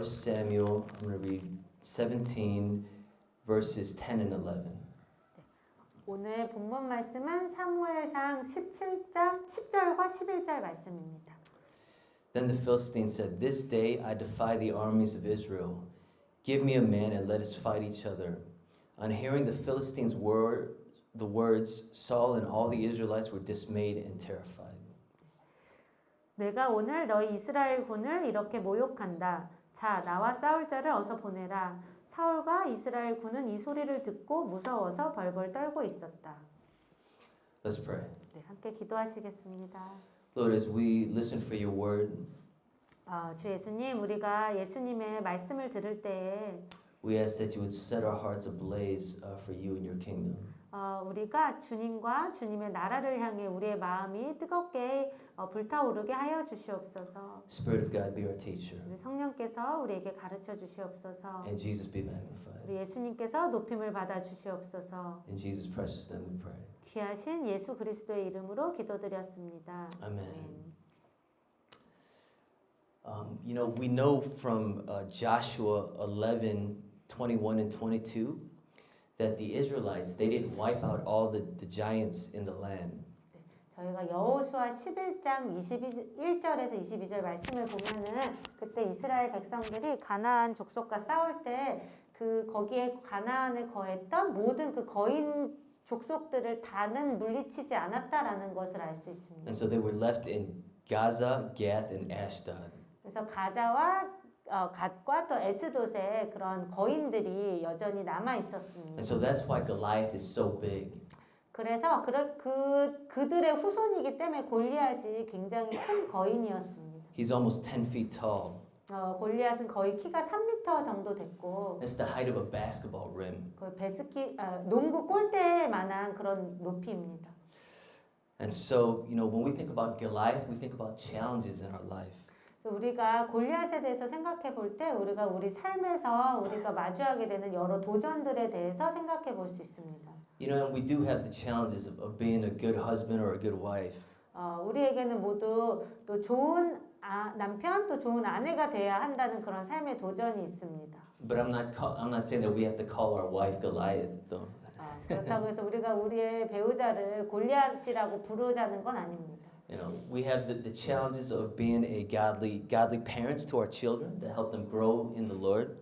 1 Samuel, I'm going to read 17 verses 10 and 11. 오늘 본문 말씀은 사무엘상 17장 10절과 11절 말씀입니다. Then the Philistines said, This day I defy the armies of Israel. Give me a man and let us fight each other. On hearing the Philistines' the words, Saul and all the Israelites were dismayed and terrified. 내가 오늘 너희 이스라엘 군을 이렇게 모욕한다. 자, 나와 싸울 자를 어서 보내라. 사울과 이스라엘 군은 이 소리를 듣고 무서워서 벌벌 떨고 있었다. Let's pray. 네, 함께 기도하시겠습니다. Lord, as we listen for your word, 주 예수님, 우리가 예수님의 말씀을 들을 때에 we ask that you would set our hearts ablaze for you and your kingdom. 우리가 주님과 주님의 나라를 향해 우리의 마음이 뜨겁게 불타오르게 하여 주시옵소서. Spirit of God, be our teacher. 우리 성령께서 우리에게 가르쳐 주시옵소서. And Jesus be magnified. 우리 예수님께서 높임을 받아 주시옵소서. In Jesus' precious name we pray. 귀하신 예수 그리스도의 이름으로 기도드렸습니다. Amen. We know from Joshua 11:21 and 22 that the Israelites, they didn't wipe out all the giants in the land. 저희가 여호수아 11장 21절에서 22절 말씀을 보면은 그때 이스라엘 백성들이 가나안 족속과 싸울 때 거기에 가나안에 거했던 모든 그 거인 족속들을 다는 물리치지 않았다라는 것을 알 수 있습니다. And so they were left in Gaza, Gath, and Ashdod. 그래서 가자와 갓과 또 에스돗에 그런 거인들이 여전히 남아 있었습니다. And so that's why Goliath is so big. 그래서 그들의 후손이기 때문에 골리앗이 굉장히 큰 거인이었습니다. He's almost 10 feet tall. 골리앗은 거의 키가 3m 정도 됐고, That's the height of a basketball rim. 거의 농구 골대만한 그런 높이입니다. And so, when we think about Goliath, we think about challenges in our life. 우리가 골리앗에 대해서 생각해 볼 때 우리가 우리 삶에서 우리가 마주하게 되는 여러 도전들에 대해서 생각해 볼 수 있습니다. And we do have the challenges of being a good husband or a good wife. 우리에게는 모두 또 좋은 남편 또 좋은 아내가 돼야 한다는 그런 삶의 도전이 있습니다. But I'm not saying that we have to call our wife Goliath, though. 그렇다고 해서 우리가 우리의 배우자를 골리앗이라고 부르자는 건 아닙니다. We have the challenges of being a godly parents to our children to help them grow in the Lord.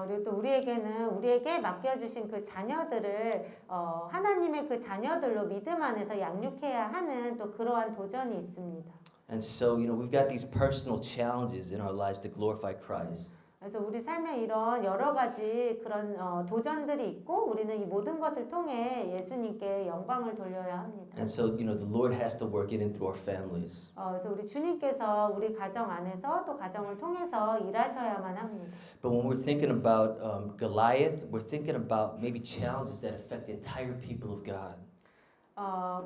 그리고 또 우리에게 맡겨주신 그 자녀들을 하나님의 그 자녀들로 믿음 안에서 양육해야 하는 또 그러한 도전이 있습니다. And so, we've got these personal challenges in our lives to glorify Christ. 그래서 우리 삶에 이런 여러 가지 그런 도전들이 있고 우리는 이 모든 것을 통해 예수님께 영광을 돌려야 합니다. And so, the Lord has to work it in through our families. 그래서 우리 주님께서 우리 가정 안에서 또 가정을 통해서 일하셔야만 합니다. But when we're thinking about Goliath, we're thinking about maybe challenges that affect the entire people of God.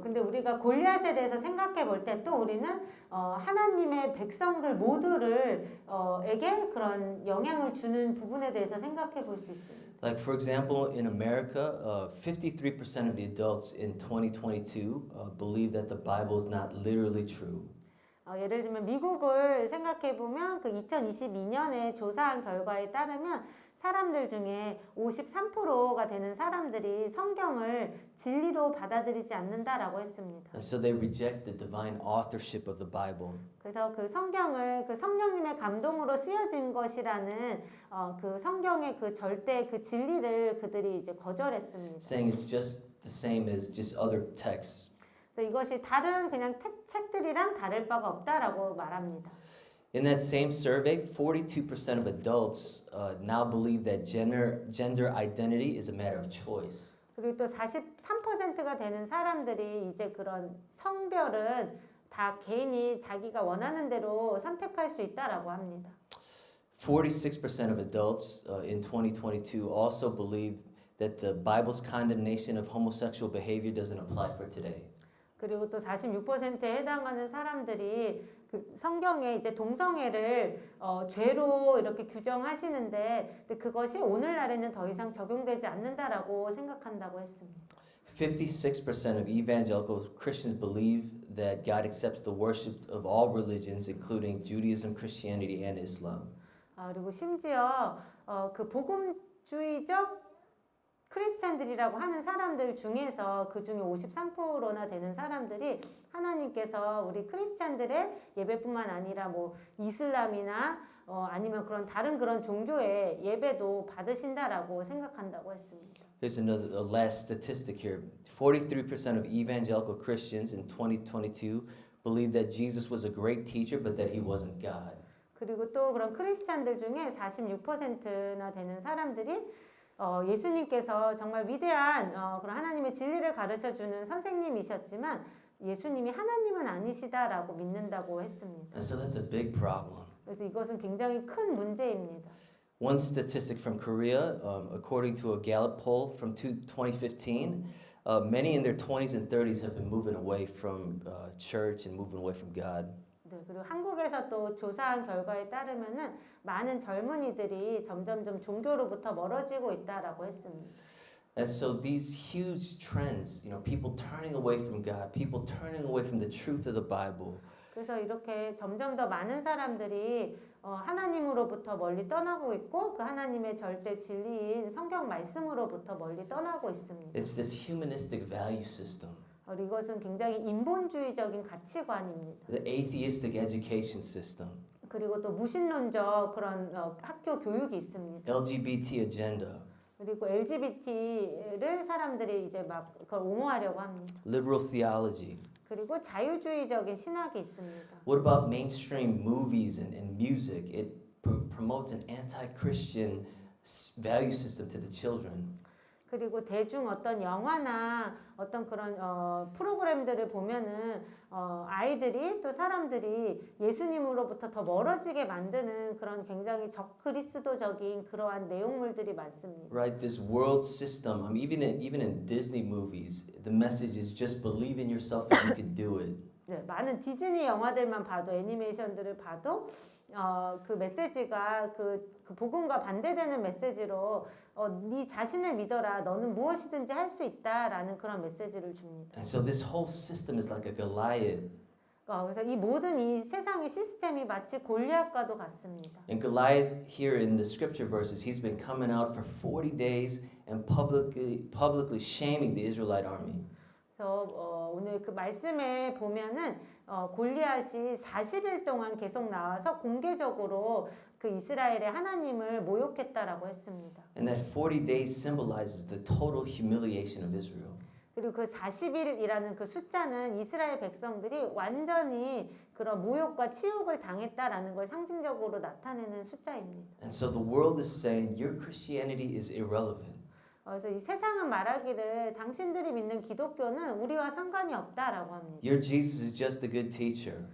근데 우리가 골리앗에 대해서 생각해 볼 때 또 우리는 하나님의 백성들 모두에게 그런 영향을 주는 부분에 대해서 생각해 볼 수 있습니다. Like for example, in America, 53% of the adults in 2022 believe that the Bible is not literally true. 예를 들면 미국을 생각해 보면 그 2022년에 조사한 결과에 따르면 사람들 중에 53%가 되는 사람들이 성경을 진리로 받아들이지 않는다라고 했습니다. And so they reject the divine authorship of the Bible. 그래서 그 성경을 그 성령님의 감동으로 쓰여진 것이라는 그 성경의 그 절대 그 진리를 그들이 이제 거절했습니다. Saying it's just the same as just other texts. 그래서 이것이 다른 그냥 책들이랑 다를 바가 없다라고 말합니다. In that same survey, 42% of adults now believe that gender identity is a matter of choice. 그리고 또 43%가 되는 사람들이 이제 그런 성별은 다 개인이 자기가 원하는 대로 선택할 수 있다라고 합니다. 46% of adults in 2022 also believe that the Bible's condemnation of homosexual behavior doesn't apply for today. 그리고 또 46%에 해당하는 사람들이 그 성경에 이제 동성애를 죄로 이렇게 규정하시는데 근데 그것이 오늘날에는 더 이상 적용되지 않는다라고 생각한다고 했습니다. 56% of evangelical Christians believe that God accepts the worship of all religions, including Judaism, Christianity, and Islam. 그리고 심지어 그 복음주의적 크리스찬들이라고 하는 사람들 중에서 그 중에 53%나 되는 사람들이 하나님께서 우리 크리스찬들의 예배뿐만 아니라 뭐 이슬람이나 아니면 그런 다른 그런 종교의 예배도 받으신다라고 생각한다고 했습니다. Here's another a last statistic here. 43% of evangelical Christians in 2022 believe that Jesus was a great teacher but that he wasn't God. 그리고 또 그런 크리스찬들 중에 46%나 되는 사람들이 예수님께서 정말 위대한 그런 하나님의 진리를 가르쳐 주는 선생님이셨지만 예수님이 하나님은 아니시다라고 믿는다고 했습니다. And so that's a big problem. 그래서 이것은 굉장히 큰 문제입니다. One statistic from Korea, according to a Gallup poll from 2015, many in their 20s and 30s have been moving away from church and moving away from God. 네, 그리고 한국에서 또 조사한 결과에 따르면은 많은 젊은이들이 점점점 종교로부터 멀어지고 있다라고 했습니다. And so these huge trends, people turning away from God, people turning away from the truth of the Bible. 그래서 이렇게 점점 더 많은 사람들이 하나님으로부터 멀리 떠나고 있고 그 하나님의 절대 진리인 성경 말씀으로부터 멀리 떠나고 있습니다. It's this humanistic value system. 이것은 굉장히 인본주의적인 가치관입니다. The atheistic education system. 그리고 또 무신론적 그런 학교 교육이 있습니다. LGBT agenda. 그리고 LGBT를 사람들이 이제 막 그걸 옹호하려고 합니다. Liberal theology. 그리고 자유주의적인 신학이 있습니다. What about mainstream movies and music? It promotes an anti-Christian value system to the children. 그리고 대중 어떤 영화나 어떤 그런 프로그램들을 보면은 아이들이 또 사람들이 예수님으로부터 더 멀어지게 만드는 그런 굉장히 적그리스도적인 그러한 내용물들이 많습니다. Right, this world system. Even in Disney movies, the message is just believe in yourself and you can do it. 네, 많은 디즈니 영화들만 봐도 애니메이션들을 봐도 그 메시지가 그 복음과 반대되는 메시지로 네 자신을 믿어라. 너는 무엇이든지 할 수 있다라는 그런 메시지를 줍니다. And so this whole system is like a Goliath. 그래서 이 모든 이 세상의 시스템이 마치 골리앗과도 같습니다. And Goliath here in the scripture verses, he's been coming out for 40 days and publicly shaming the Israelite army. 그래서 오늘 그 말씀에 보면은 골리앗이 40일 동안 계속 나와서 공개적으로 그 이스라엘의 하나님을 모욕했다라고 했습니다. And that 40 days symbolizes the total humiliation of Israel. 그리고 그 40일이라는 그 숫자는 이스라엘 백성들이 완전히 그런 모욕과 치욕을 당했다라는 걸 상징적으로 나타내는 숫자입니다. And so the world is saying your Christianity is irrelevant. 그래서 이 세상은 말하기를 당신들이 믿는 기독교는 우리와 상관이 없다라고 합니다. Your Jesus is just a good teacher.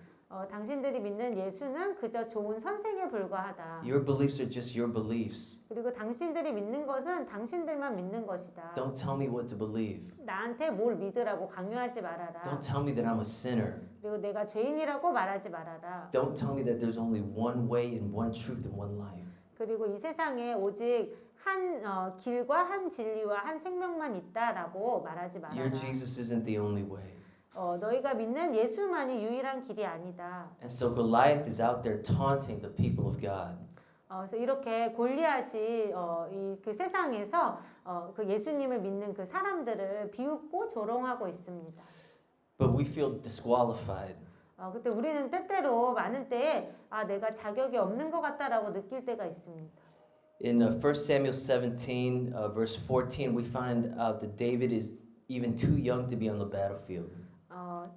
당신들이 믿는 예수는 그저 좋은 선생에 불과하다. Your beliefs are just your beliefs. 그리고 당신들이 믿는 것은 당신들만 믿는 것이다. Don't tell me what to believe. 나한테 뭘 믿으라고 강요하지 말아라. Don't tell me that I'm a sinner. 그리고 내가 죄인이라고 말하지 말아라. Don't tell me that there's only one way and one truth and one life. 그리고 이 세상에 오직 한 길과 한 진리와 한 생명만 있다라고 말하지 말아라. Your Jesus isn't the only way. 너희가 믿는 예수만이 유일한 길이 아니다. And so Goliath is out there taunting the people of God. 그래서 이렇게 골리앗이 이 그 세상에서 그 예수님을 믿는 그 사람들을 비웃고 조롱하고 있습니다. But we feel disqualified. 그때 우리는 때때로 많은 때에 내가 자격이 없는 것 같다라고 느낄 때가 있습니다. In 1 Samuel 17, verse 14, we find out that David is even too young to be on the battlefield.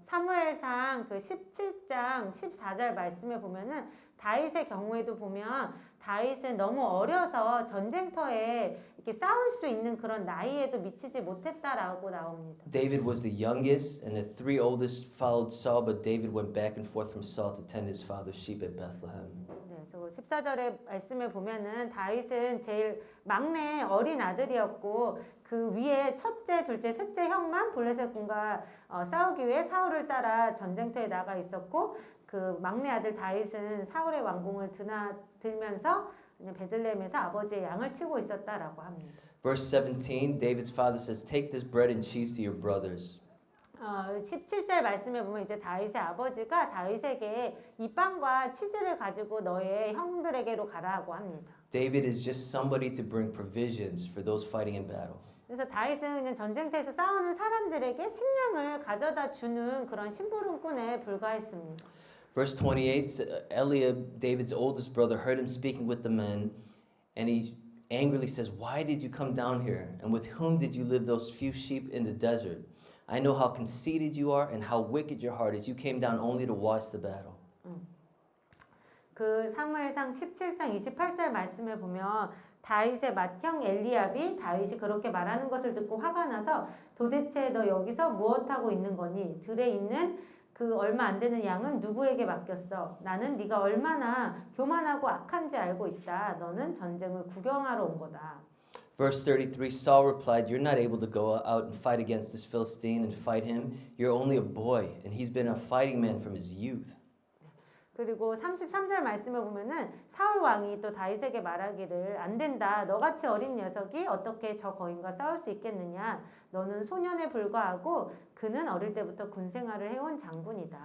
사무엘상 그 17장 14절 말씀에 보면은 다윗의 경우에도 보면 다윗은 너무 어려서 전쟁터에 이렇게 싸울 수 있는 그런 나이에도 미치지 못했다라고 나옵니다. David was the youngest, and the three oldest followed Saul, but David went back and forth from Saul to tend his father's sheep at Bethlehem. 네, 저 14절의 말씀에 보면은 다윗은 제일 막내 어린 아들이었고 그 위에 첫째, 둘째, 셋째 형만 블레셋 군과 싸우기 위해 사울을 따라 전쟁터에 나가 있었고 그 막내 아들 다윗은 사울의 왕궁을 드나들면서 베들레헴에서 아버지의 양을 치고 있었다라고 합니다. Verse 17, David's father says, "Take this bread and cheese to your brothers." 17절 말씀에 보면 이제 다윗의 아버지가 다윗에게 이 빵과 치즈를 가지고 너의 형들에게로 가라고 합니다. David is just somebody to bring provisions for those fighting in battle. 그래서 다윗은 그냥 전쟁터에서 싸우는 사람들에게 식량을 가져다 주는 그런 심부름꾼에 불과했습니다. Verse 28, Eliab, David's oldest brother, heard him speaking with the men, and he angrily says, "Why did you come down here? And with whom did you live those few sheep in the desert? I know how conceited you are and how wicked your heart is. You came down only to watch the battle." 그 사무엘상 17장 28절 말씀에 보면 다윗의 맏형 엘리압이 다윗이 그렇게 말하는 것을 듣고 화가 나서 도대체 너 여기서 무엇하고 있는 거니? 들에 있는 그 얼마 안 되는 양은 누구에게 맡겼어? 나는 네가 얼마나 교만하고 악한지 알고 있다. 너는 전쟁을 구경하러 온 거다. Verse 33, Saul replied, "You're not able to go out and fight against this Philistine and fight him. You're only a boy, and he's been a fighting man from his youth." 그리고 33절 말씀에 보면은 사울 왕이 또 다윗에게 말하기를 안 된다. 너같이 어린 녀석이 어떻게 저 거인과 싸울 수 있겠느냐. 너는 소년에 불과하고 그는 어릴 때부터 군 생활을 해온 장군이다.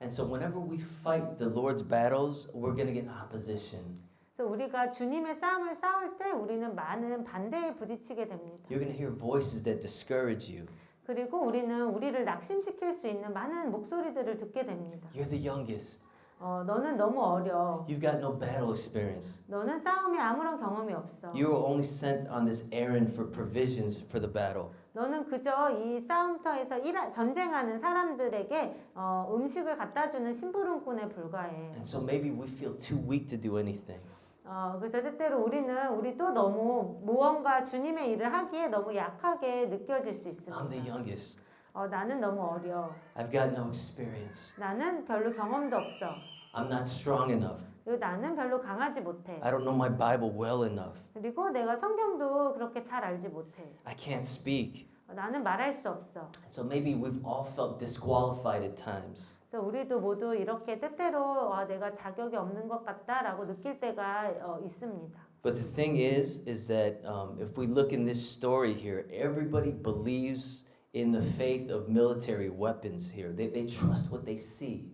And so whenever we fight the Lord's battles, we're going to get opposition. 그래서 우리가 주님의 싸움을 싸울 때 우리는 많은 반대에 부딪히게 됩니다. You're going to hear voices that discourage you. 그리고 우리는 우리를 낙심시킬 수 있는 많은 목소리들을 듣게 됩니다. You're the youngest. 너는 너무 어려. You've got no battle experience. 너는 싸움에 아무런 경험이 없어. You were only sent on this errand for provisions for the battle. 너는 그저 이 싸움터에서 전쟁하는 사람들에게 음식을 갖다 주는 심부름꾼에 불과해. And so maybe we feel too weak to do anything. 그래서 때때로 우리도 너무 무언가 주님의 일을 하기에 너무 약하게 느껴질 수 있습니다. I'm the youngest. 나는 너무 어려. I've got no experience. 나는 별로 경험도 없어. I'm not strong enough. 그리고 나는 별로 강하지 못해. I don't know my Bible well enough. 그리고 내가 성경도 그렇게 잘 알지 못해. I can't speak. 나는 말할 수 없어. So maybe we've all felt disqualified at times. 그래서 우리도 모두 이렇게 때때로 내가 자격이 없는 것 같다라고 느낄 때가 있습니다. But the thing is that if we look in this story here, everybody believes in the faith of military weapons here. They trust what they see.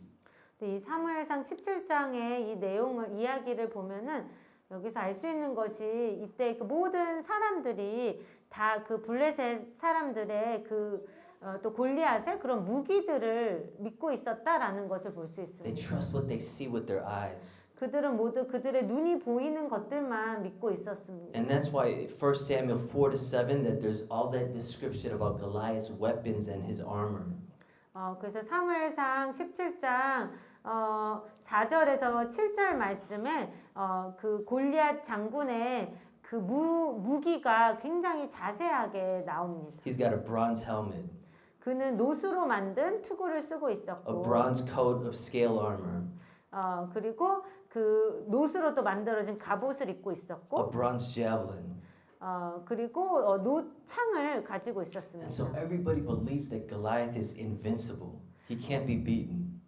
이 사무엘상 17장의 이 내용을 이야기를 보면은 여기서 알 수 있는 것이 이때 그 모든 사람들이 다 그 블레셋 사람들의 또 골리앗의 그런 무기들을 믿고 있었다라는 것을 볼 수 They 있습니다. trust what they see with their eyes. 그들은 모두 그들의 눈이 보이는 것들만 믿고 있었습니다. And that's why 1 Samuel 4-7 that there's all that description about Goliath's weapons and his armor. 그래서 사무엘상 17장 4절에서 7절 말씀에 그 골리앗 장군의 그 무기가 굉장히 자세하게 나옵니다. He's got a bronze helmet, 그는 노수로 만든 투구를 쓰고 a 있었고, bronze coat of scale armor, 그리고 그 노수로 또 만들어진 갑옷을 입고 a 있었고, bronze javelin. 그리고 노창을 가지고 And 있었습니다. so everybody believes that Goliath is invincible. He can't be beaten.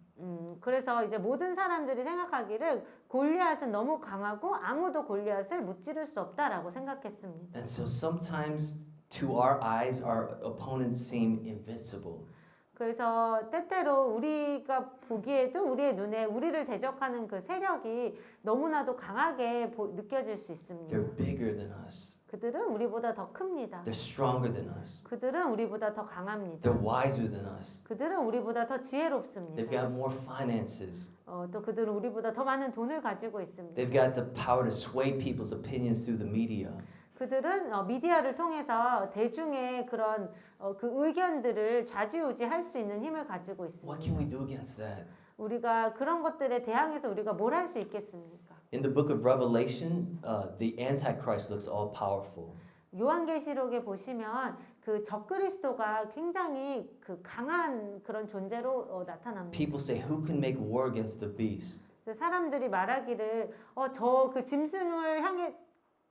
그래서 이제 모든 사람들이 생각하기를 골리앗은 너무 강하고 아무도 골리앗을 무찌를 수 없다라고 생각했습니다. And so sometimes to our eyes, our opponents seem invincible. 그래서 때때로 우리가 보기에도 우리의 눈에 우리를 대적하는 그 세력이 너무나도 강하게 느껴질 수 있습니다. They're bigger than us. 그들은 우리보다 더 큽니다. They're stronger than us. 그들은 우리보다 더 강합니다. They're wiser than us. 그들은 우리보다 더 They've 지혜롭습니다. got more finances. 또 그들은 우리보다 더 많은 돈을 가지고 있습니다. They've got the power to sway people's opinions through the media. 그들은 미디어를 통해서 대중의 그런 그 의견들을 좌지우지할 수 있는 힘을 가지고 What can 있습니다. we do against that? 우리가 그런 것들에 대항해서 우리가 뭘 할 수 있겠습니까? In the book of Revelation, the Antichrist looks all powerful. 요한계시록에 보시면 그 적그리스도가 굉장히 그 강한 그런 존재로 나타납니다. People say, who can make war against the beast? 그래서 사람들이 말하기를 저 그 짐승을 향해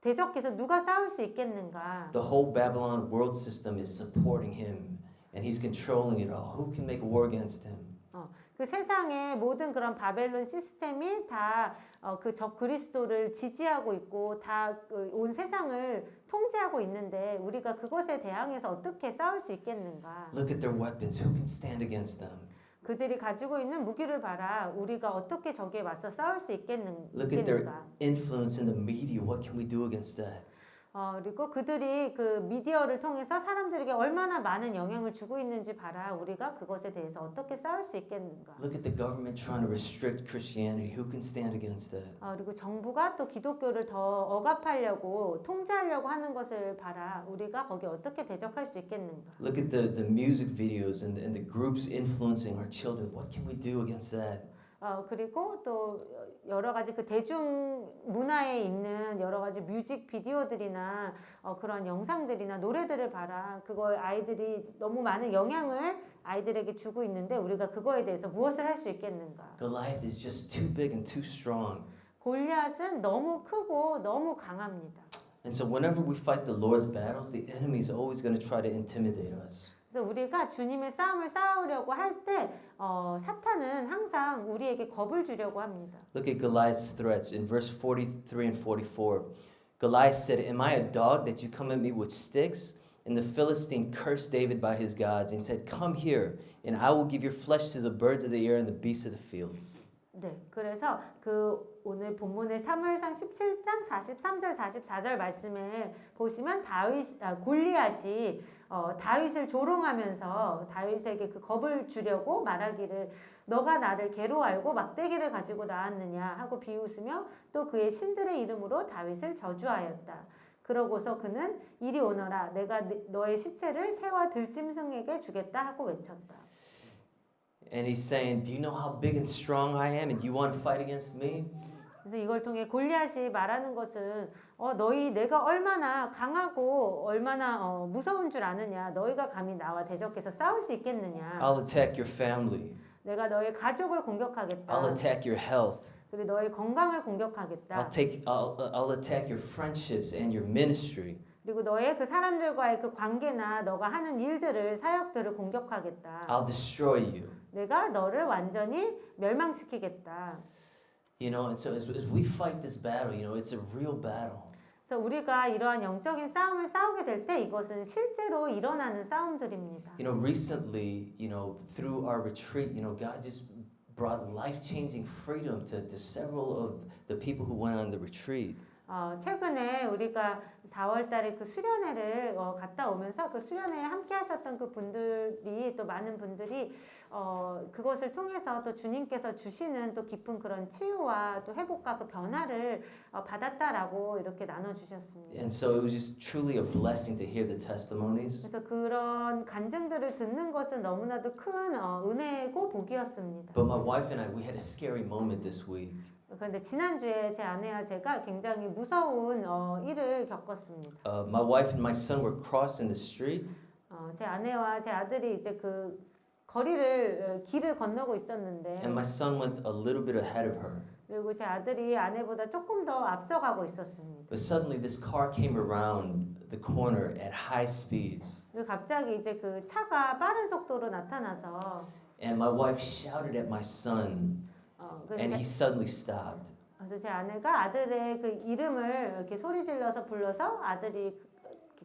대적해서 누가 싸울 수 있겠는가? The whole Babylon world system is supporting him, and he's controlling it all. Who can make war against him? 그 세상의 모든 그런 바벨론 시스템이 다 그 적 그리스도를 지지하고 있고 다 온 세상을 통제하고 있는데 우리가 그것에 대항해서 어떻게 싸울 수 있겠는가? Look at their weapons. Who can stand against them? 그들이 가지고 있는 무기를 봐라. 우리가 어떻게 저기에 맞서 싸울 수 Look at their 있겠는가? influence in the media. What can we do against that? 그리고 그들이 그 미디어를 통해서 사람들에게 얼마나 많은 영향을 주고 있는지 봐라. 우리가 그것에 대해서 어떻게 싸울 수 있겠는가? Look at the government trying to restrict Christianity. Who can stand against that? 그리고 정부가 또 기독교를 더 억압하려고 통제하려고 하는 것을 봐라. 우리가 거기에 어떻게 대적할 수 있겠는가? Look at the music videos and the groups influencing our children. What can we do against that? 그리고 또 여러 가지 그 대중 문화에 있는 여러 가지 뮤직 비디오들이나 그런 영상들이나 노래들을 봐라. 그거 아이들이 너무 많은 영향을 아이들에게 주고 있는데 우리가 그거에 대해서 무엇을 할 수 있겠는가? Goliath is just too big and too strong. 골리앗은 너무 크고 너무 강합니다. And so whenever we fight the Lord's battles, the enemy is always going to try to intimidate us. 그래서 우리가 주님의 싸움을 싸우려고 할 때 사탄은 항상 우리에게 겁을 주려고 합니다. Look at Goliath's threats in verse 43 and 44. Goliath said, "Am I a dog that you come at me with sticks?" And the Philistine cursed David by his gods and said, "Come here, and I will give your flesh to the birds of the air and the beasts of the field." 네, 그래서 그 오늘 본문의 사무엘상 17장 43절 44절 말씀에 보시면 골리앗이 다윗을 조롱하면서 다윗에게 그 겁을 주려고 말하기를 너가 나를 개로 알고 막대기를 가지고 나왔느냐 하고 비웃으며 또 그의 신들의 이름으로 다윗을 저주하였다. 그러고서 그는 이리 오너라 내가 너의 시체를 새와 들짐승에게 주겠다 하고 외쳤다. And he's saying, "Do you know how big and strong I am, and you want to fight against me?" 그래서 이걸 통해 골리앗이 말하는 것은 내가 얼마나 강하고 얼마나 무서운 줄 아느냐. 너희가 감히 나와 대적해서 싸울 수 있겠느냐. I'll attack your family. 내가 너의 가족을 공격하겠다. I'll attack your health. 그리고 너의 건강을 공격하겠다. I'll attack your friendships and your ministry. 그리고 너의 그 사람들과의 그 관계나 너가 하는 일들을 사역들을 공격하겠다. I'll destroy you. 내가 너를 완전히 멸망시키겠다. You know, and so as we fight this battle, you know, it's a real battle. 그래서 우리가 이러한 영적인 싸움을 싸우게 될 때 이것은 실제로 일어나는 싸움들입니다. You know, recently, you know, through our retreat, you know, God just brought life-changing freedom to several of the people who went on the retreat. 최근에 우리가 4월 달에 그 수련회를 갔다 오면서 그 수련회에 함께 하셨던 그 분들이 또 많은 분들이 그것을 통해서 또 주님께서 주시는 또 깊은 그런 치유와 또 회복과 그 변화를 받았다라고 이렇게 나눠주셨습니다. And so it was just truly a blessing to hear the testimonies. 그래서 그런 간증들을 듣는 것은 너무나도 큰 은혜고 복이었습니다. But my wife and I, we had a scary moment this week. 그런데 지난주에 제 아내와 제가 굉장히 무서운 일을 겪었습니다. My wife and my son were crossing the street. 제 아내와 제 아들이 이제 그 길을 건너고 있었는데 And my son went a little bit ahead of her. 그리고 제 아들이 아내보다 조금 더 앞서가고 있었습니다. But suddenly this car came around the corner at high speeds. 그리고 갑자기 이제 그 차가 빠른 속도로 나타나서 And my wife shouted at my son, and he suddenly stopped. 그래서 제 아내가 아들의 그 이름을 이렇게 소리 질러서 불러서 아들이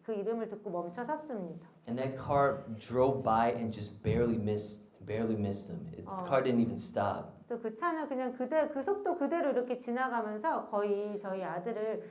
그 이름을 듣고 멈춰 섰습니다. And that car drove by and just barely missed them. The car didn't even stop. 그래서 그 차는 그냥 그 속도 그대로 이렇게 지나가면서 거의 저희 아들을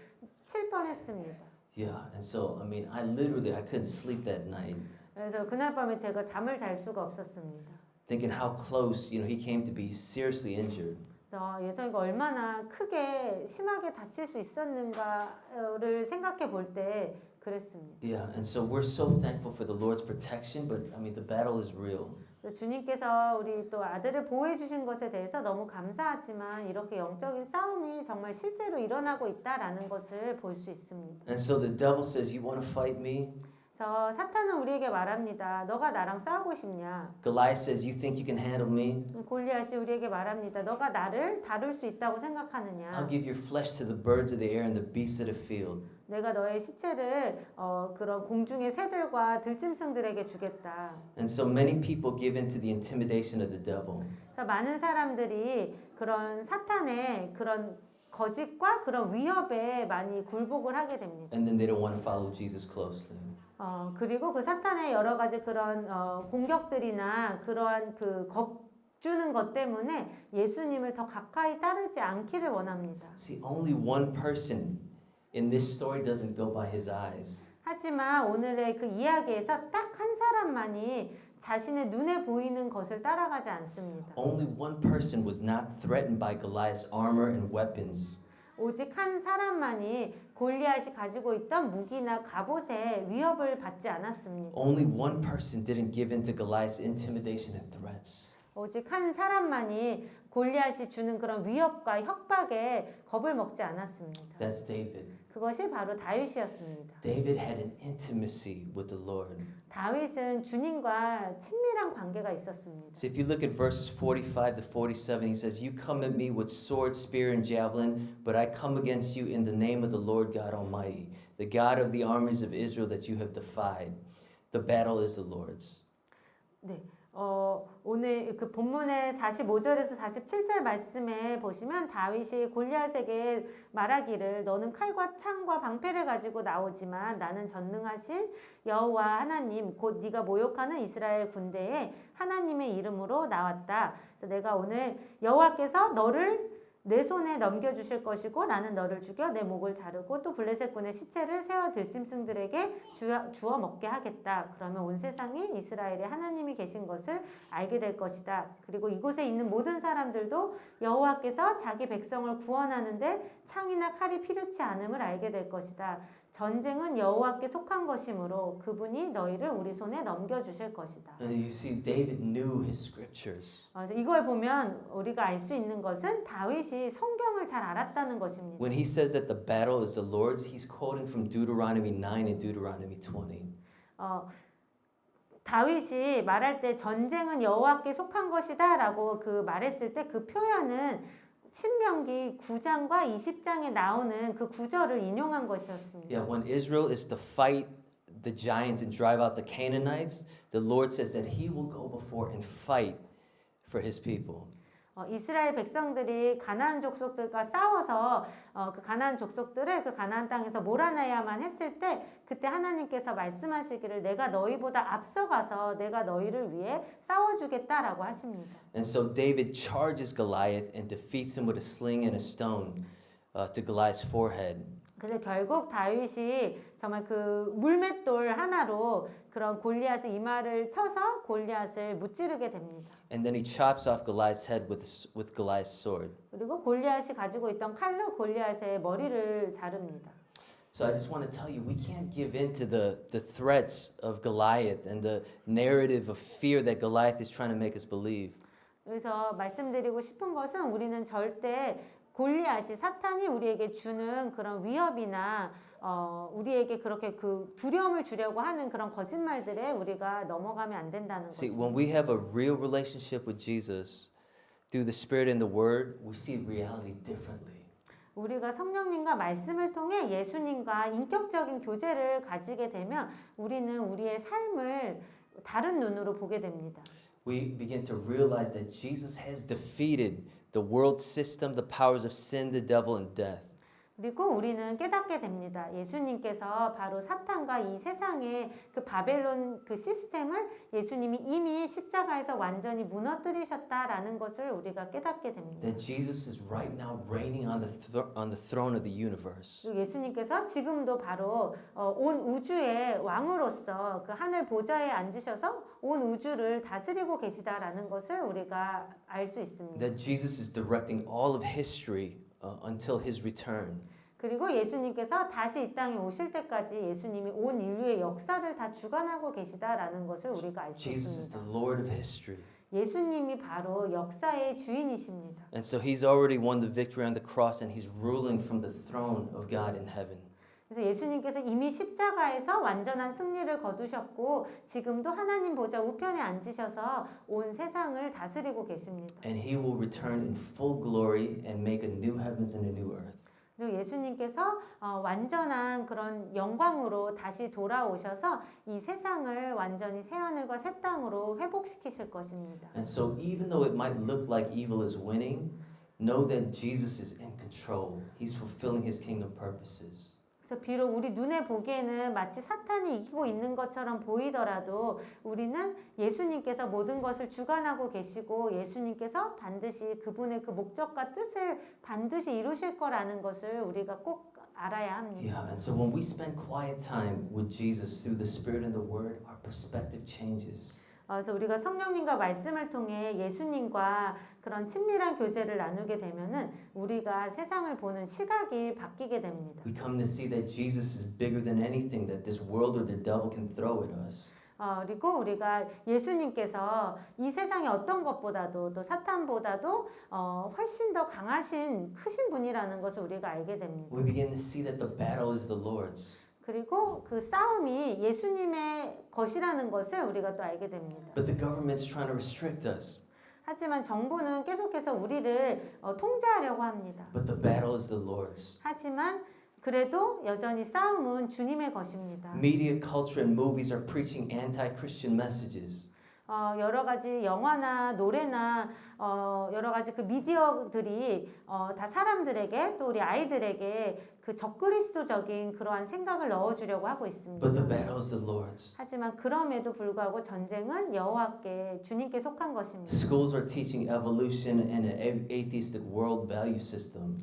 칠 뻔했습니다. Yeah, and so I mean, I couldn't sleep that night, 그래서 그날 밤에 제가 잠을 잘 수가 없었습니다. thinking how close, you know, he came to be seriously injured. 그래서 예선이가 얼마나 크게 심하게 다칠 수 있었는가를 생각해 볼 때 그랬습니다. Yeah, and so we're so thankful for the Lord's protection, but I mean, the battle is real. 주님께서 우리 또 아들을 보호해 주신 것에 대해서 너무 감사하지만 이렇게 영적인 싸움이 정말 실제로 일어나고 있다라는 것을 볼 수 있습니다. And so the devil says, "You want to fight me? 저 사탄은 우리에게 말합니다. 너가 나랑 싸우고 싶냐? Goliath says, you think you can handle me? 골리앗이 우리에게 말합니다. 너가 나를 다룰 수 있다고 생각하느냐? I'll give your flesh to the birds of the air and the beasts of the field. 내가 너의 시체를 그런 공중의 새들과 들짐승들에게 주겠다. And so many people give in to the intimidation of the devil. 그래서 많은 사람들이 그런 사탄의 그런 거짓과 그런 위협에 많이 굴복을 하게 됩니다. And then they don't want to follow Jesus closely. 그리고 그 사탄의 여러 가지 그런 공격들이나 그러한 그 겁주는 것 때문에 예수님을 더 가까이 따르지 않기를 원합니다. See, only one person in this story doesn't go by his eyes. 하지만 오늘의 그 이야기에서 딱 한 사람만이 자신의 눈에 보이는 것을 따라가지 않습니다. Only one person was not threatened by Goliath's armor and weapons. 오직 한 사람만이 골리앗이 가지고 있던 무기나 갑옷의 위협을 받지 않았습니다. Only one person didn't give in to Goliath's intimidation and threats. 오직 한 사람만이 골리앗이 주는 그런 위협과 협박에 겁을 먹지 않았습니다. That's David. 그것이 바로 다윗이었습니다. David had an intimacy with the Lord. 다윗은 주님과 친밀한 관계가 있었습니다. So if you look at verses 45 to 47, he says, you come at me with sword, spear, and javelin, but I come against you in the name of the Lord God Almighty, the God of the armies of Israel that you have defied. The battle is the Lord's. 네. 오늘 그 본문의 45절에서 47절 말씀에 보시면 다윗이 골리앗에게 말하기를 너는 칼과 창과 방패를 가지고 나오지만 나는 전능하신 여호와 하나님 곧 네가 모욕하는 이스라엘 군대에 하나님의 이름으로 나왔다. 그래서 내가 오늘 여호와께서 너를 내 손에 넘겨주실 것이고 나는 너를 죽여 내 목을 자르고 또 블레셋 군의 시체를 새어 들짐승들에게 주어 먹게 하겠다. 그러면 온 세상이 이스라엘에 하나님이 계신 것을 알게 될 것이다. 그리고 이곳에 있는 모든 사람들도 여호와께서 자기 백성을 구원하는데 창이나 칼이 필요치 않음을 알게 될 것이다. 전쟁은 여호와께 속한 것이므로 그분이 너희를 우리 손에 넘겨주실 것이다. And you see, David knew his scriptures. 그래서 이걸 보면 우리가 알 수 있는 것은 다윗이 성경을 잘 알았다는 것입니다. When he says that the battle is the Lord's, he's quoting from Deuteronomy 9 and Deuteronomy 20. 다윗이 말할 때 전쟁은 여호와께 속한 것이다라고 그 말했을 때 그 표현은 신명기 9장과 20장에 나오는 그 구절을 인용한 것이었습니다. Yeah, when Israel is to fight the giants and drive out the Canaanites, the Lord says that he will go before and fight for his people. 이스라엘 백성들이 가나안 족속들과 싸워서 그 가나안 족속들을 그 가나안 땅에서 몰아내야만 했을 때 그때 하나님께서 말씀하시기를 내가 너희보다 앞서가서 내가 너희를 위해 싸워주겠다라고 하십니다. And so David charges Goliath and defeats him with a sling and a stone to Goliath's forehead. 그래서 결국 다윗이 정말 그 물맷돌 하나로 그런 골리앗의 이마를 쳐서 골리앗을 무찌르게 됩니다. And then he chops off Goliath's head with Goliath's sword. 그리고 골리앗이 가지고 있던 칼로 골리앗의 머리를 자릅니다. So I just want to tell you, we can't give in to the threats of Goliath and the narrative of fear that Goliath is trying to make us believe. 그래서 말씀드리고 싶은 것은 우리는 절대 골리앗이 사탄이 우리에게 주는 그런 위협이나 우리에게 그렇게 그 두려움을 주려고 하는 그런 거짓말들에 우리가 넘어가면 안 된다는 See, 것입니다. when we have a real relationship with Jesus through the Spirit and the Word, we see reality differently. 우리가 성령님과 말씀을 통해 예수님과 인격적인 교제를 가지게 되면 우리는 우리의 삶을 다른 눈으로 보게 됩니다. We begin to realize that Jesus has defeated the world system, the powers of sin, the devil, and death. 그리고 우리는 깨닫게 됩니다. 예수님께서 바로 사탄과 이 세상의 그 바벨론 그 시스템을 예수님이 이미 십자가에서 완전히 무너뜨리셨다라는 것을 우리가 깨닫게 됩니다. That Jesus is right now reigning on the throne of the universe. 그리고 예수님께서 지금도 바로 온 우주의 왕으로서 그 하늘 보좌에 앉으셔서 온 우주를 다스리고 계시다라는 것을 우리가 알 수 있습니다. That Jesus is directing all of history until his return. 그리고 예수님께서 다시 이 땅에 오실 때까지 예수님이 온 인류의 역사를 다 주관하고 계시다라는 것을 우리가 알 수 Jesus is 있습니다. the Lord of history. 예수님이 바로 역사의 주인이십니다. And so he's already won the victory on the cross and he's ruling from the throne of God in heaven. 그래서 예수님께서 이미 십자가에서 완전한 승리를 거두셨고 지금도 하나님 보좌 우편에 앉으셔서 온 세상을 다스리고 계십니다. And he will return in full glory and make a new heavens and a new earth. 그리고 예수님께서 완전한 그런 영광으로 다시 돌아오셔서 이 세상을 완전히 새 하늘과 새 땅으로 회복시키실 것입니다. And so even though it might look like evil is winning, know that Jesus is in control. He's fulfilling his kingdom purposes. 그래서 비록 우리 눈에 보기에는 마치 사탄이 이기고 있는 것처럼 보이더라도 우리는 예수님께서 모든 것을 주관하고 계시고 예수님께서 반드시 그분의 그 목적과 뜻을 반드시 이루실 거라는 것을 우리가 꼭 알아야 합니다. Yeah, and so when we spend quiet time with Jesus through the Spirit and the Word, our perspective changes. 그래서 우리가 성령님과 말씀을 통해 예수님과 그런 친밀한 교제를 나누게 되면은 우리가 세상을 보는 시각이 바뀌게 됩니다. We come to see that Jesus is bigger than anything that this world or the devil can throw at us. 그리고 우리가 예수님께서 이 세상의 어떤 것보다도 또 사탄보다도 훨씬 더 강하신 크신 분이라는 것을 우리가 알게 됩니다. We begin to see that the battle is the Lord's. 그리고 그 싸움이 예수님의 것이라는 것을 우리가 또 알게 됩니다. But the government's trying to restrict us. 하지만 정부는 계속해서 우리를 통제하려고 합니다. But the battle is the Lord's. 하지만 그래도 여전히 싸움은 주님의 것입니다. Media, culture, and movies are preaching anti-Christian messages. 여러 가지 영화나 노래나 여러 가지 그 미디어들이 다 사람들에게 또 우리 아이들에게 그 적그리스도적인 그러한 생각을 넣어주려고 하고 있습니다. But the battle is the Lord's. 하지만 그럼에도 불구하고 전쟁은 여호와께 주님께 속한 것입니다. Schools are teaching evolution and an atheistic world value system.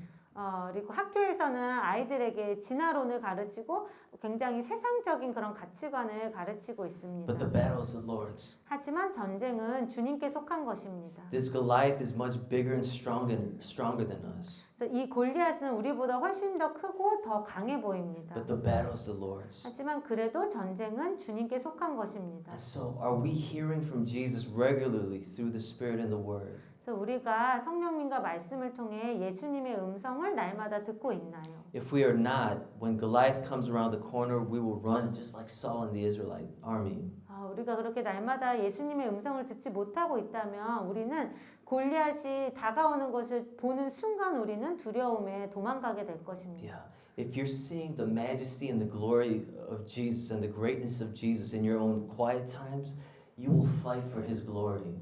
그리고 학교에서는 아이들에게 진화론을 가르치고 굉장히 세상적인 그런 가치관을 가르치고 있습니다. But the battle is the Lord's. 하지만 전쟁은 주님께 속한 것입니다. This Goliath is much bigger and stronger than us. 그래서 이 골리앗은 우리보다 훨씬 더 크고 더 강해 보입니다. But the battle is the Lord's. 하지만 그래도 전쟁은 주님께 속한 것입니다. And so, are we hearing from Jesus regularly through the Spirit and the Word? 그래서 우리가 성령님과 말씀을 통해 예수님의 음성을 날마다 듣고 있나요? If we are not, when Goliath comes around the corner, we will run just like Saul and the Israelite army. 우리가 그렇게 날마다 예수님의 음성을 듣지 못하고 있다면 우리는 골리앗이 다가오는 것을 보는 순간 우리는 두려움에 도망가게 될 것입니다. Yeah. If you're seeing the majesty and the glory of Jesus and the greatness of Jesus in your own quiet times, you will fight for his glory.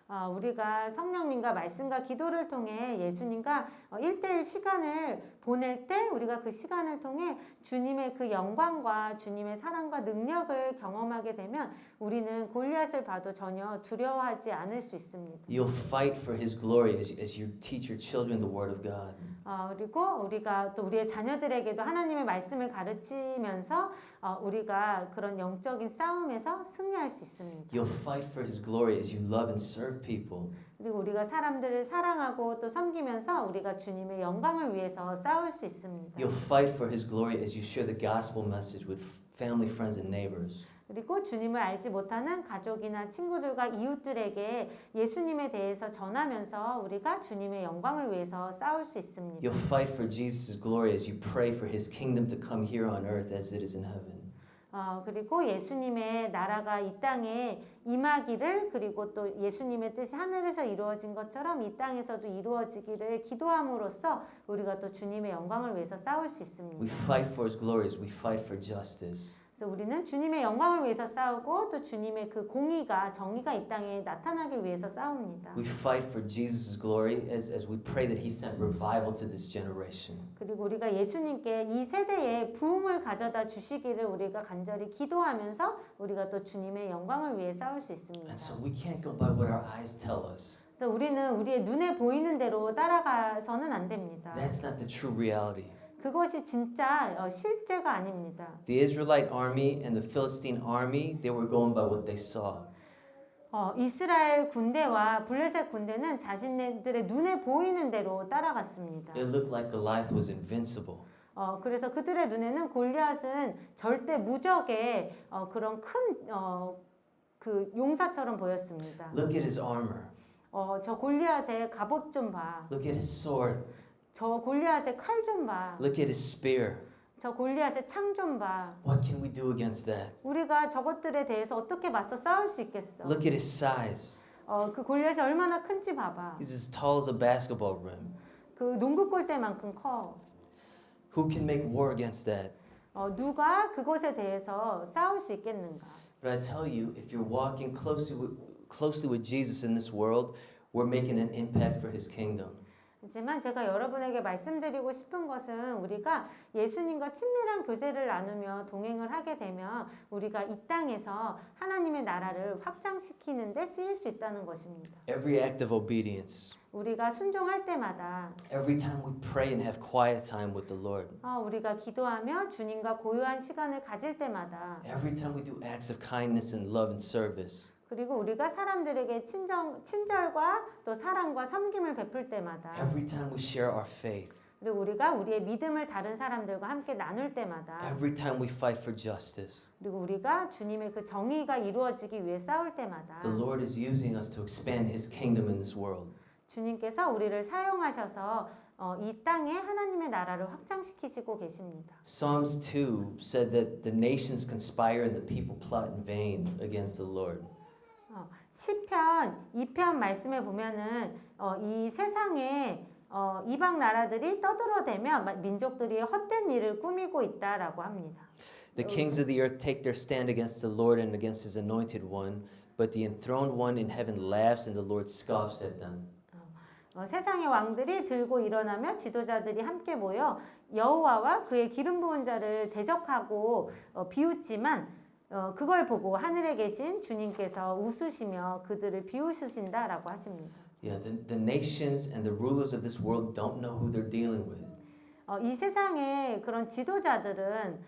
우리가 성령님과 말씀과 기도를 통해 예수님과 1대1 시간을 보낼 때 우리가 그 시간을 통해 주님의 그 영광과 주님의 사랑과 능력을 경험하게 되면 우리는 골리앗을 봐도 전혀 두려워하지 않을 수 있습니다. You'll fight for his glory as you teach your children the word of God. 그리고 우리가 또 우리의 자녀들에게도 하나님의 말씀을 가르치면서 우리가 그런 영적인 싸움에서 승리할 수 있습니다. You'll fight for his glory as you love and serve people. 그리고 우리가 사람들을 사랑하고 또 섬기면서 우리가 주님의 영광을 위해서 싸울 수 있습니다. You'll fight for his glory as you share the gospel message with family, friends, and neighbors. 그리고 주님을 알지 못하는 가족이나 친구들과 이웃들에게 예수님에 대해서 전하면서 우리가 주님의 영광을 위해서 싸울 수 있습니다. You'll fight for Jesus' glory as you pray for his kingdom to come here on earth as it is in heaven. 그리고 예수님의 나라가 이 땅에 임하기를 그리고 또 예수님의 뜻이 하늘에서 이루어진 것처럼 이 땅에서도 이루어지기를 기도함으로써 우리가 또 주님의 영광을 위해서 싸울 수 있습니다. We fight for his glory as we fight for justice. 그래서 우리는 주님의 영광을 위해서 싸우고 또 주님의 그 공의가 정의가 이 땅에 나타나기 위해서 싸웁니다. We fight for Jesus' glory as we pray that he sent revival to this generation. 그리고 우리가 예수님께 이 세대에 부흥을 가져다 주시기를 우리가 간절히 기도하면서 우리가 또 주님의 영광을 위해 싸울 수 있습니다. And so we can't go by what our eyes tell us. 그래서 우리는 우리의 눈에 보이는 대로 따라가서는 안 됩니다. That's not the true reality. 그것이 진짜 실제가 아닙니다. The Israelite army and the Philistine army, they were going by what they saw. 이스라엘 군대와 블레셋 군대는 자신들의 눈에 보이는 대로 따라갔습니다. It looked like Goliath was invincible. 그래서 그들의 눈에는 골리앗은 절대 무적의 그런 큰 그 용사처럼 보였습니다. Look at his armor. 저 골리앗의 갑옷 좀 봐. Look at his sword. 저 골리앗의 칼 좀 봐. Look at his spear. 저 골리앗의 창 좀 봐. What can we do against that? 우리가 저것들에 대해서 어떻게 맞서 싸울 수 있겠어? Look at his size. 그 골리앗이 얼마나 큰지 봐봐. He's as tall as a basketball rim. 그 농구 골대만큼 커. Who can make war against that? 누가 그것에 대해서 싸울 수 있겠는가? But I tell you, if you're walking closely with Jesus in this world, we're making an impact for his kingdom. 하지만 제가 여러분에게 말씀드리고 싶은 것은 우리가 예수님과 친밀한 교제를 나누며 동행을 하게 되면 우리가 이 땅에서 하나님의 나라를 확장시키는 데 쓰일 수 있다는 것입니다. Every act of obedience, 우리가 순종할 때마다 every time we pray and have quiet time with the Lord, 우리가 기도하며 주님과 고요한 시간을 가질 때마다 every time we do acts of kindness and love and service, 그리고 우리가 사람들에게 친절과 또 사랑과 섬김을 베풀 때마다 every time we share our faith, 그리고 우리가 우리의 믿음을 다른 사람들과 함께 나눌 때마다 every time we fight for justice, 그리고 우리가 주님의 그 정의가 이루어지기 위해 싸울 때마다 the Lord is using us to expand his kingdom in this world. 주님께서 우리를 사용하셔서 이 땅에 하나님의 나라를 확장시키시고 계십니다. Psalms 2 said that the nations conspire and the people plot in vain against the Lord. 시편 2편 말씀에 보면은 이 세상에 이방 나라들이 떠들어대며 민족들이 헛된 일을 꾸미고 있다라고 합니다. The kings of the earth take their stand against the Lord and against his anointed one, but the enthroned one in heaven laughs and the Lord scoffs at them. 세상의 왕들이 들고 일어나며 지도자들이 함께 모여 여호와와 그의 기름 부은 자를 대적하고 비웃지만 그걸 보고 하늘에 계신 주님께서 웃으시며 그들을 비웃으신다라고 하십니다. Yeah, the nations and the rulers of this world don't know who they're dealing with. 이 세상의 그런 지도자들은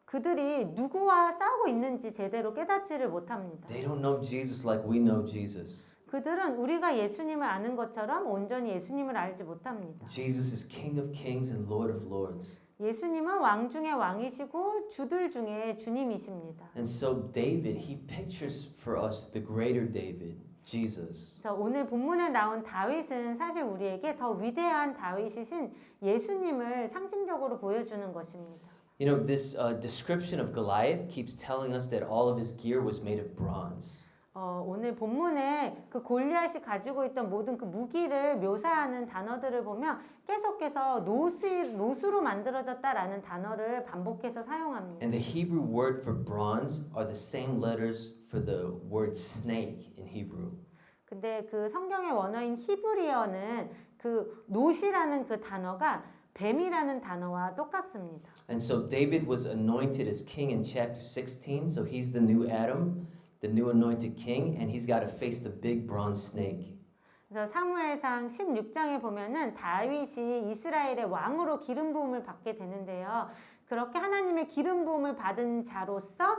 그들이 누구와 싸우고 있는지 제대로 깨닫지를 못합니다. They don't know Jesus like we know Jesus. 그들은 우리가 예수님을 아는 것처럼 온전히 예수님을 알지 못합니다. Jesus is King of kings and Lord of lords. 예수님은 왕 중에 왕이시고 주들 중에 주님이십니다. And so David, he pictures for us the greater David, Jesus. 그래서 오늘 본문에 나온 다윗은 사실 우리에게 더 위대한 다윗이신 예수님을 상징적으로 보여주는 것입니다. You know, this description of Goliath keeps telling us that all of his gear was made of bronze. 오늘 본문에 그 골리앗이 가지고 있던 모든 그 무기를 묘사하는 단어들을 보면 계속해서 노수로 만들어졌다라는 단어를 반복해서 사용합니다. And the Hebrew word for bronze are the same letters for the word snake in Hebrew. 근데 그 성경의 원어인 히브리어는 그 노시라는 그 단어가 뱀이라는 단어와 똑같습니다. And so David was anointed as king in chapter 16, so he's the new Adam, the new anointed king, and he's got to face the big bronze snake. 그래서 사무엘상 16장에 보면은 다윗이 이스라엘의 왕으로 기름 부음을 받게 되는데요. 그렇게 하나님의 기름 부음을 받은 자로서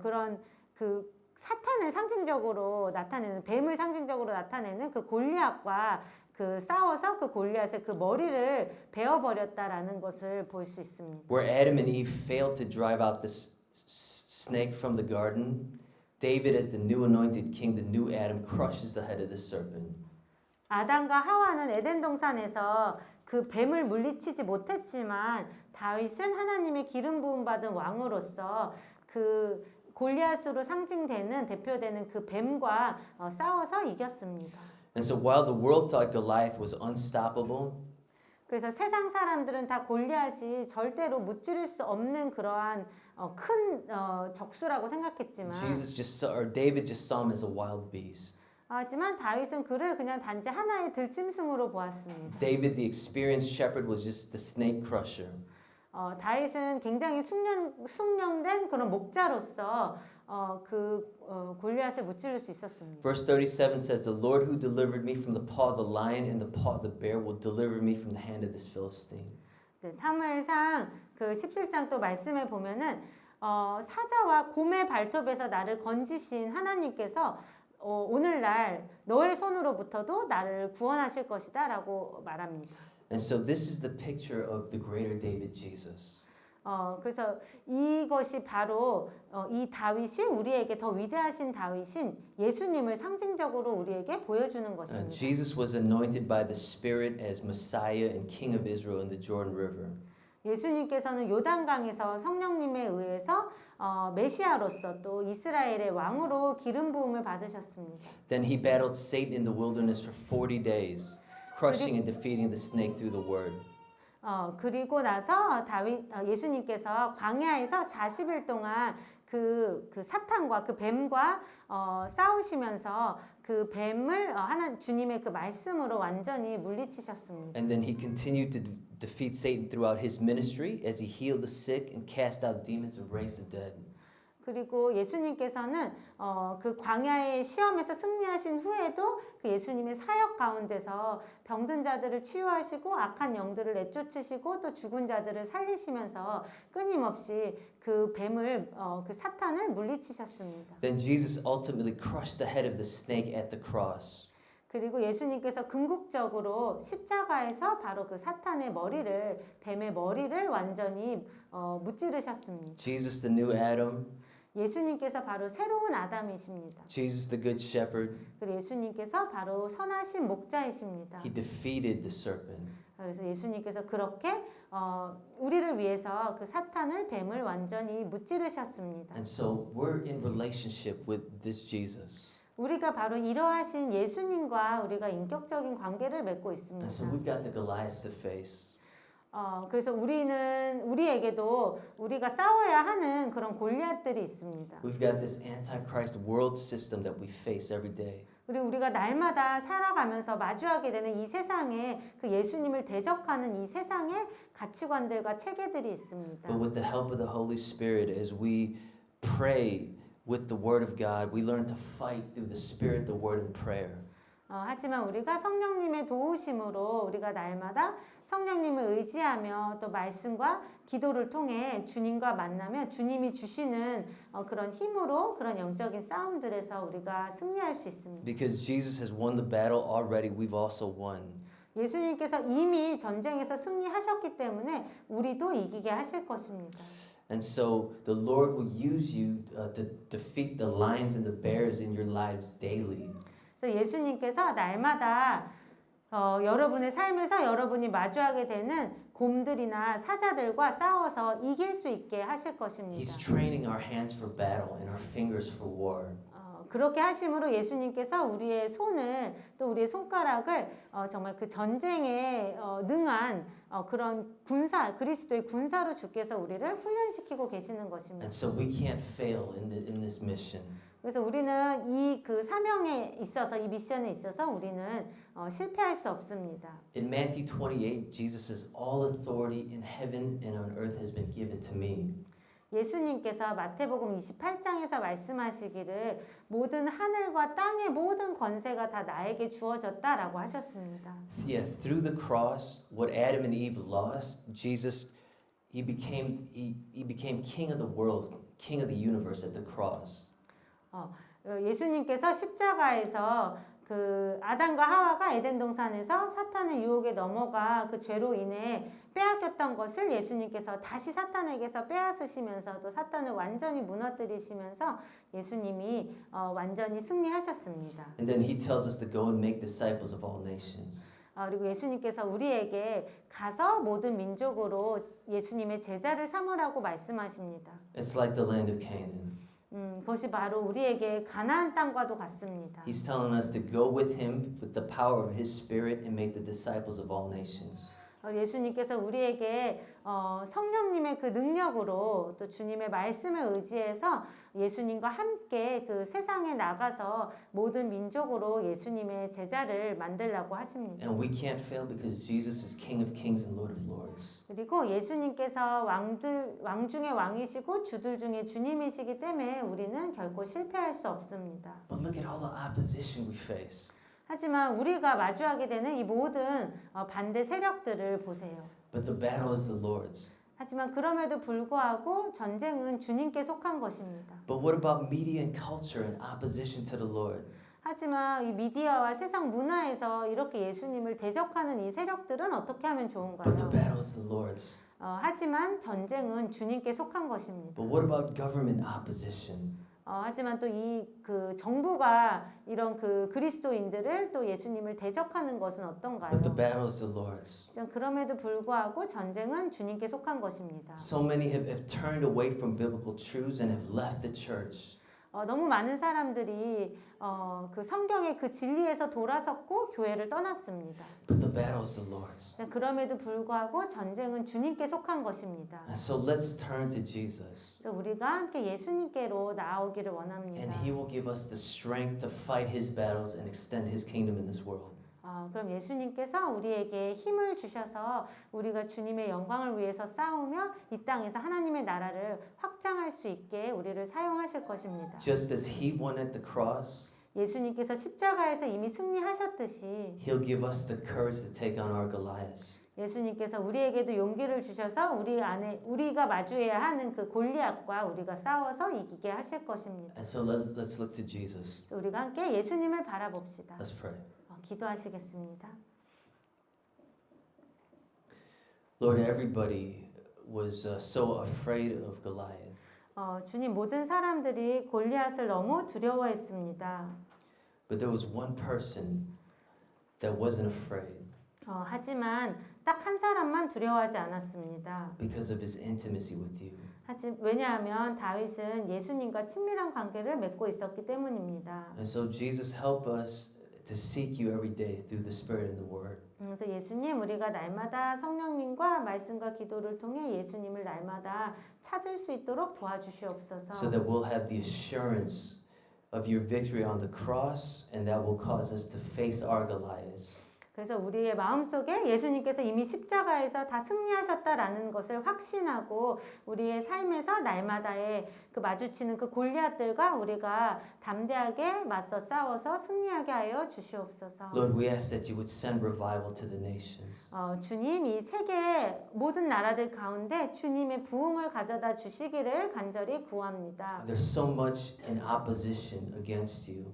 그런 그 사탄을 상징적으로 나타내는 뱀을 상징적으로 나타내는 그 골리앗과 그 싸워서 그 골리앗의 그 머리를 베어 버렸다라는 것을 볼 수 있습니다. Where Adam and Eve failed to drive out the snake from the garden, David, as the new anointed king, the new Adam, crushes the head of the serpent. 아담과 하와는 에덴 동산에서 그 뱀을 물리치지 못했지만 다윗은 하나님의 기름 부음 받은 왕으로서 그 골리앗으로 상징되는 대표되는 그 뱀과 싸워서 이겼습니다. And so while the world thought Goliath was unstoppable, 그래서 세상 사람들은 다 골리앗이 절대로 무찌를 수 없는 그러한 큰 적수라고 생각했지만 David just saw him as a wild beast. 하지만 다윗은 그를 그냥 단지 하나의 들짐승으로 보았습니다. David, the experienced shepherd, was just the snake crusher. 다윗은 굉장히 숙련된 그런 목자로서 골리앗을 무찌를 수 있었습니다. Verse 37 says, "The Lord who delivered me from the paw of the lion and the paw of the bear will deliver me from the hand of this Philistine." 네, 사무엘상 그 17장 또 말씀에 보면은 사자와 곰의 발톱에서 나를 건지신 하나님께서 오늘날 너의 손으로부터도 나를 구원하실 것이다라고 말합니다. And so this is the picture of the greater David, Jesus. 그래서 이것이 바로 이 다윗이 우리에게 더 위대하신 다윗인 예수님을 상징적으로 우리에게 보여주는 것입니다. Jesus was anointed by the Spirit as Messiah and King of Israel in the Jordan River. 예수님께서는 요단강에서 성령님에 의해서 메시아로서 또 이스라엘의 왕으로 기름 부음을 받으셨습니다. Then he battled Satan in the wilderness for 40 days, crushing and defeating the snake through the word. 그리고 나서 예수님께서 광야에서 40일 동안 그 사탄과 그 뱀과 싸우시면서 그 뱀을 주님의 그 말씀으로 완전히 물리치셨습니다. And then he continued to defeat Satan throughout his ministry as he healed the sick and cast out demons and raised the dead. 그리고 예수님께서는 그 광야의 시험에서 승리하신 후에도 그 예수님의 사역 가운데서 병든 자들을 치유하시고 악한 영들을 내쫓으시고 또 죽은 자들을 살리시면서 끊임없이 그 뱀을 그 사탄을 물리치셨습니다. Then Jesus ultimately crushed the head of the snake at the cross. 그리고 예수님께서 궁극적으로 십자가에서 바로 그 사탄의 머리를 뱀의 머리를 완전히 무찌르셨습니다. Jesus the new Adam, 예수님께서 바로 새로운 아담이십니다. Jesus the good shepherd, 그리고 예수님께서 바로 선하신 목자이십니다. he defeated the serpent. 그래서 예수님께서 그렇게 우리를 위해서 그 사탄을 뱀을 완전히 무찌르셨습니다. And so we're in relationship with this Jesus. 우리가 바로 이러하신 예수님과 우리가 인격적인 관계를 맺고 있습니다. And so we've got the Goliaths to face. 그래서 우리에게도 우리가 싸워야 하는 그런 골리앗들이 있습니다. We've got this antichrist world system that we face every day. 그리고 우리가 날마다 살아가면서 마주하게 되는 이 세상에 그 예수님을 대적하는 이 세상의 가치관들과 체계들이 있습니다. But with the help of the Holy Spirit, as we pray with the Word of God, we learn to fight through the Spirit, the Word, and prayer. 하지만 우리가 성령님의 도우심으로 우리가 날마다 성령님을 의지하며 또 말씀과 기도를 통해 주님과 만나며 주님이 주시는 그런 힘으로 그런 영적인 싸움들에서 우리가 승리할 수 있습니다. Because Jesus has won the battle already, we've also won. 예수님께서 이미 전쟁에서 승리하셨기 때문에 우리도 이기게 하실 것입니다. And so the Lord will use you to defeat the lions and the bears in your lives daily. 그래서 예수님께서 날마다 여러분의 삶에서 여러분이 마주하게 되는 곰들이나 사자들과 싸워서 이길 수 있게 하실 것입니다. He's training our hands for battle and our fingers for war. 그렇게 하심으로 예수님께서 우리의 손을 또 우리의 손가락을 정말 그 전쟁에 능한 그런 그리스도의 군사로 주께서 우리를 훈련시키고 계시는 것입니다. And so we can't fail in this mission. 그래서 우리는 이 그 사명에 있어서 이 미션에 있어서 우리는 실패할 수 없습니다. In Matthew 28, Jesus says, "All authority in heaven and on earth has been given to me." 예수님께서 마태복음 28장에서 말씀하시기를 모든 하늘과 땅의 모든 권세가 다 나에게 주어졌다라고 하셨습니다. Yes, through the cross, what Adam and Eve lost, Jesus, he became king of the world, king of the universe at the cross. 예수님께서 십자가에서 그 아담과 하와가 에덴 동산에서 사탄의 유혹에 넘어가 그 죄로 인해 빼앗겼던 것을 예수님께서 다시 사탄에게서 빼앗으시면서 또 사탄을 완전히 무너뜨리시면서 예수님이 완전히 승리하셨습니다. And then he tells us to go and make disciples of all nations. 그리고 예수님께서 우리에게 가서 모든 민족으로 예수님의 제자를 삼으라고 말씀하십니다. It's like the land of Canaan. 그것이 바로 우리에게 가나안 땅과도 같습니다. He's telling us to go with him with the power of his spirit and make the disciples of all nations. 예수님께서 우리에게 성령님의 그 능력으로 또 주님의 말씀을 의지해서 예수님과 함께 그 세상에 나가서 모든 민족으로 예수님의 제자를 만들라고 하십니다. And we can't fail because Jesus is King of Kings and Lord of Lords. 그리고 예수님께서 왕 중에 왕이시고 주들 중에 주님이시기 때문에 우리는 결코 실패할 수 없습니다. But look at all the opposition we face. 하지만 우리가 마주하게 되는 이 모든 반대 세력들을 보세요. But the battle is the Lord's. 하지만 그럼에도 불구하고 전쟁은 주님께 속한 것입니다. But what about media and culture in opposition to the Lord? 하지만 이 미디어와 세상 문화에서 이렇게 예수님을 대적하는 이 세력들은 어떻게 하면 좋은가요? But the battle is the Lord's. 하지만 전쟁은 주님께 속한 것입니다. But what about government opposition? 하지만 또 이 그 정부가 이런 그 그리스도인들을 또 예수님을 대적하는 것은 어떤가요? But the battle is the Lord's. 그럼에도 불구하고 전쟁은 주님께 속한 것입니다. So many have turned away from biblical truths and have left the church. 너무 많은 사람들이 그 성경의 그 진리에서 돌아섰고 교회를 떠났습니다. But the battle is the Lord's. 그럼에도 불구하고 전쟁은 주님께 속한 것입니다. And so let's turn to Jesus. 그래서 우리가 함께 예수님께로 나아오기를 원합니다. And He will give us the strength to fight His battles and extend His kingdom in this world. 그럼 예수님께서 우리에게 힘을 주셔서 우리가 주님의 영광을 위해서 싸우며 이 땅에서 하나님의 나라를 확장할 수 있게 우리를 사용하실 것입니다. Just as He won at the cross, 예수님께서 십자가에서 이미 승리하셨듯이 He'll give us the courage to take on our Goliaths. 예수님께서 우리에게도 용기를 주셔서 우리 안에 우리가 마주해야 하는 그 골리앗과 우리가 싸워서 이기게 하실 것입니다. And so let's look to Jesus. 우리가 함께 예수님을 바라봅시다. Let's pray. 기도하시겠습니다. Lord, everybody was so afraid of Goliath. 주님, 모든 사람들이 골리앗을 너무 두려워했습니다. But there was one person that wasn't afraid 하지만 딱 한 사람만 두려워하지 않았습니다. because of his intimacy with you. 왜냐하면 다윗은 예수님과 친밀한 관계를 맺고 있었기 때문입니다. And so Jesus, help us to seek you every day through the Spirit and the Word. 그래서 예수님, 우리가 날마다 성령님과 말씀과 기도를 통해 예수님을 날마다 찾을 수 있도록 도와주시옵소서. So that we'll have the assurance of your victory on the cross, and that will cause us to face our Goliaths. 그래서 우리의 마음속에 예수님께서 이미 십자가에서 다 승리하셨다라는 것을 확신하고 우리의 삶에서 날마다의 그 마주치는 그 골리앗들과 우리가 담대하게 맞서 싸워서 승리하게 하여 주시옵소서. Lord, we ask that you would send revival to the nations. 주님, 이 세계 모든 나라들 가운데 주님의 부흥을 가져다 주시기를 간절히 구합니다. There's so much in opposition against you.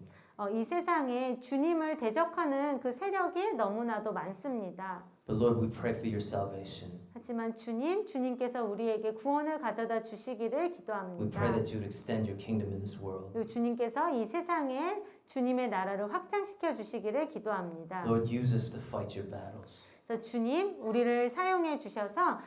이 세상에 주님을 대적하는 그 세력이 너무나도 많습니다. But Lord, we pray for your salvation. 하지만 주님께서 우리에게 구원을 가져다 주시기를 We 기도합니다. pray that you would extend your kingdom in this world. 그리고 주님께서 이 세상에 주님의 나라를 확장시켜 주시기를 기도합니다. Lord, use us to fight your battles. 그래서 주님, 우리를 사용해 주셔서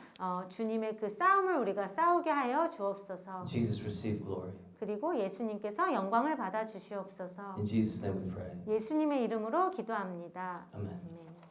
주님의 그 싸움을 우리가 싸우게 하여 주옵소서. Jesus, receive glory. 그리고 예수님께서 영광을 받아 주시옵소서. In Jesus' name we pray. 예수님의 이름으로 기도합니다. Amen. 아멘.